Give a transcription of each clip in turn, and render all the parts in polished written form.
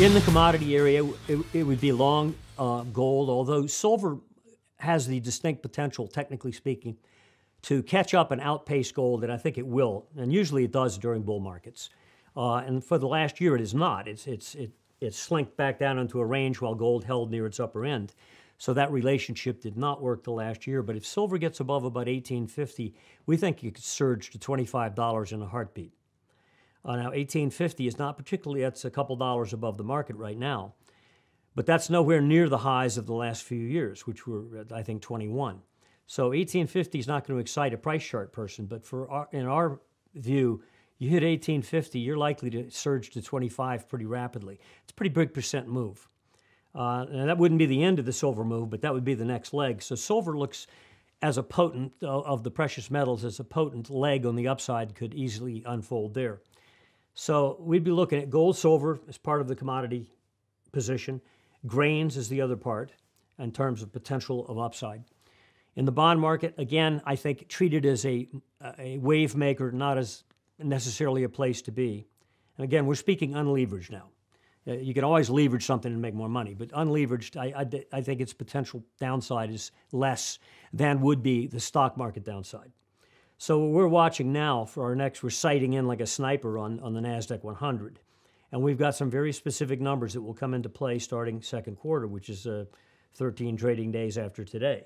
In the commodity area, it would be long gold, although silver has the distinct potential, technically speaking, to catch up and outpace gold, and I think it will. And usually it does during bull markets. And for the last year, it is not. It slinked back down into a range while gold held near its upper end. So that relationship did not work the last year. But if silver gets above about $18.50, we think it could surge to $25 in a heartbeat. Now, $18.50 is not particularly, that's a couple dollars above the market right now. But that's nowhere near the highs of the last few years, which were, I think, 21. So $18.50 is not going to excite a price chart person. But in our view, you hit $18.50, you're likely to surge to 25 pretty rapidly. It's a pretty big percent move. And that wouldn't be the end of the silver move, but that would be the next leg. So silver looks as a potent, of the precious metals, as a potent leg on the upside could easily unfold there. So we'd be looking at gold, silver as part of the commodity position. Grains is the other part in terms of potential of upside. In the bond market, again, I think treated as a wave maker, not as necessarily a place to be. And again, we're speaking unleveraged now. You can always leverage something and make more money, but unleveraged, I think its potential downside is less than would be the stock market downside. So we're watching now for our next, we're sighting in like a sniper on the NASDAQ 100. And we've got some very specific numbers that will come into play starting second quarter, which is 13 trading days after today.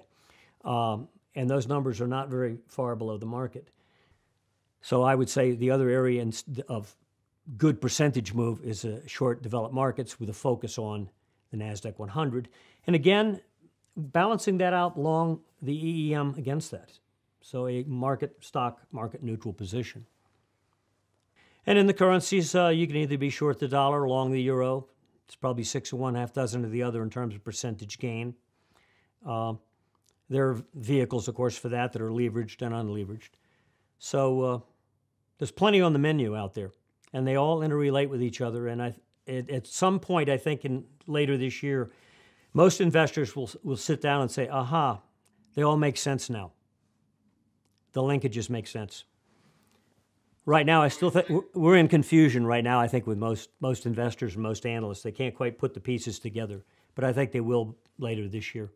And those numbers are not very far below the market. So I would say the other area of good percentage move is short developed markets with a focus on the NASDAQ 100. And again, balancing that out long the EEM against that. So a stock market neutral position. And in the currencies, you can either be short the dollar, long the euro. It's probably 6 of one, half dozen of the other in terms of percentage gain. There are vehicles, of course, for that are leveraged and unleveraged. So there's plenty on the menu out there, and they all interrelate with each other. And at some point, I think later this year, most investors will sit down and say, aha, they all make sense now. The linkages make sense. Right now, I still think we're in confusion right now, I think, with most investors and most analysts. They can't quite put the pieces together, but I think they will later this year.